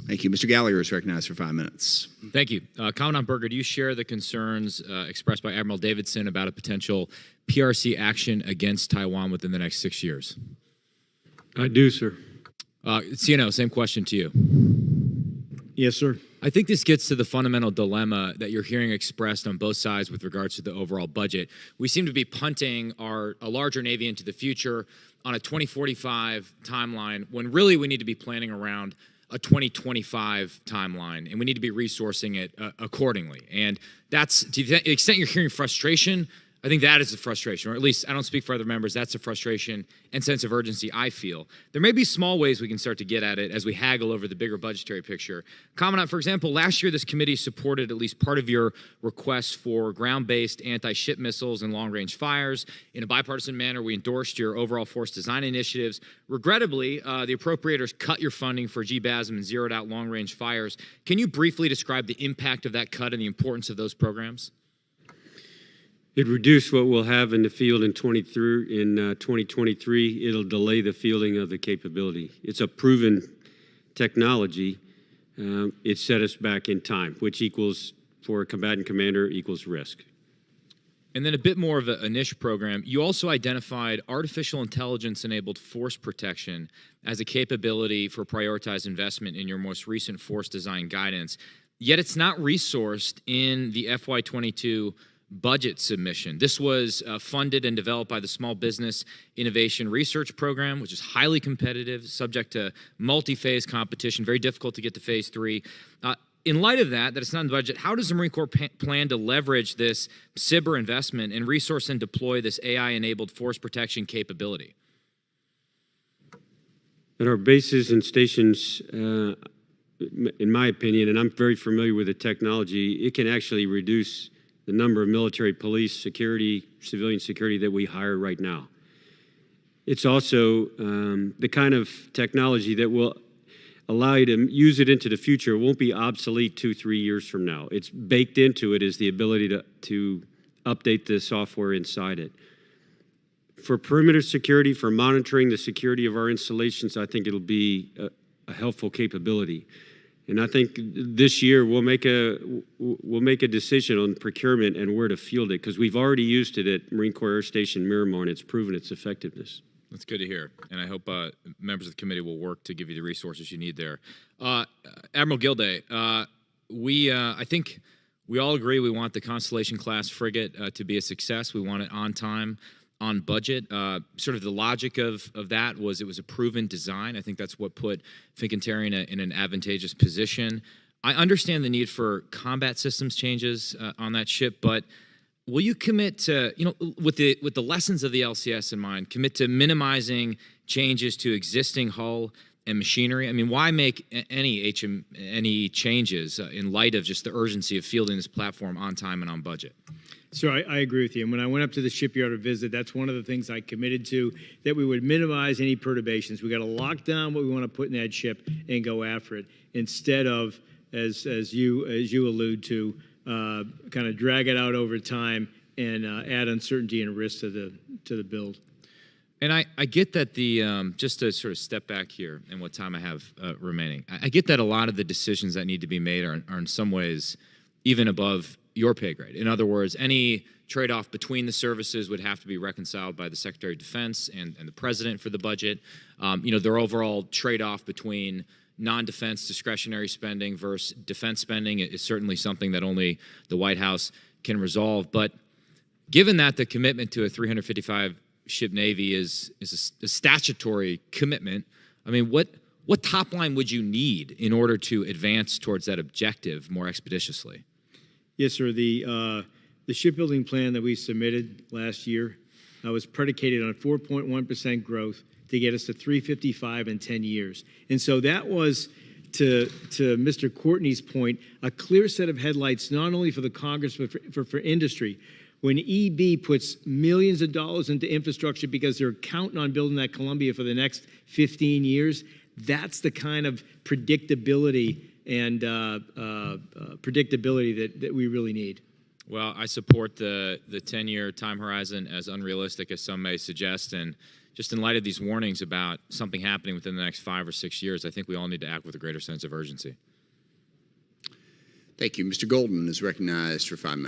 Thank you. Mr. Gallagher is recognized for 5 minutes. Thank you. Commandant Berger, do you share the concerns expressed by Admiral Davidson about a potential PRC action against Taiwan within the next 6 years? I do, sir. CNO, same question to you. Yes, sir. I think this gets to the fundamental dilemma that you're hearing expressed on both sides with regards to the overall budget. We seem to be punting a larger Navy into the future on a 2045 timeline when really we need to be planning around a 2025 timeline, and we need to be resourcing it accordingly. And that's, to the extent you're hearing frustration, I think that is a frustration, or at least I don't speak for other members, that's a frustration and sense of urgency I feel. There may be small ways we can start to get at it as we haggle over the bigger budgetary picture. Commandant, for example, last year this committee supported at least part of your requests for ground-based anti-ship missiles and long-range fires. In a bipartisan manner, we endorsed your overall force design initiatives. Regrettably, the appropriators cut your funding for GBASM and zeroed out long-range fires. Can you briefly describe the impact of that cut and the importance of those programs? It reduced what we'll have in the field in 2023. It'll delay the fielding of the capability. It's a proven technology. It set us back in time, which equals, for a combatant commander, equals risk. And then a bit more of a niche program. You also identified artificial intelligence-enabled force protection as a capability for prioritized investment in your most recent force design guidance. Yet it's not resourced in the FY22 budget submission. This was funded and developed by the Small Business Innovation Research Program, which is highly competitive, subject to multi-phase competition, very difficult to get to phase 3. In light of that it's not in the budget, how does the Marine Corps plan to leverage this cyber investment and resource and deploy this AI-enabled force protection capability? At our bases and stations, in my opinion, and I'm very familiar with the technology, it can actually reduce the number of military, police, security, civilian security that we hire right now. It's also the kind of technology that will allow you to use it into the future. It won't be obsolete 2-3 years from now. It's baked into it is the ability to update the software inside it. For perimeter security, for monitoring the security of our installations, I think it'll be a helpful capability. And I think this year we'll make a decision on procurement and where to field it, because we've already used it at Marine Corps Air Station Miramar, and it's proven its effectiveness. That's good to hear, and I hope members of the committee will work to give you the resources you need there. Admiral Gilday, I think we all agree we want the Constellation-class frigate to be a success. We want it on time, on budget. Sort of the logic of that was it was a proven design. I think that's what put Fincantieri in an advantageous position. I understand the need for combat systems changes on that ship, but will you commit to, with the lessons of the LCS in mind, commit to minimizing changes to existing hull and machinery? I mean, why make any changes in light of just the urgency of fielding this platform on time and on budget? So I agree with you. And when I went up to the shipyard to visit, that's one of the things I committed to, that we would minimize any perturbations. We got to lock down what we want to put in that ship and go after it, instead of, as you allude to, kind of drag it out over time and add uncertainty and risk to the build. And I get that just to sort of step back here and what time I have remaining, I get that a lot of the decisions that need to be made are in some ways even above your pay grade. In other words, any trade-off between the services would have to be reconciled by the Secretary of Defense and the President for the budget. Their overall trade-off between non-defense discretionary spending versus defense spending is certainly something that only the White House can resolve. But given that the commitment to a 355-ship Navy is a statutory commitment, I mean, what top line would you need in order to advance towards that objective more expeditiously? Yes, sir. The shipbuilding plan that we submitted last year was predicated on 4.1% growth to get us to 355 in 10 years. And so that was, to Mr. Courtney's point, a clear set of headlights, not only for the Congress, but for industry. When EB puts millions of dollars into infrastructure because they're counting on building that Columbia for the next 15 years, that's the kind of predictability and predictability that we really need. Well, I support the 10-year time horizon as unrealistic as some may suggest, and just in light of these warnings about something happening within the next 5 or 6 years, I think we all need to act with a greater sense of urgency. Thank you. Mr. Golden is recognized for 5 minutes.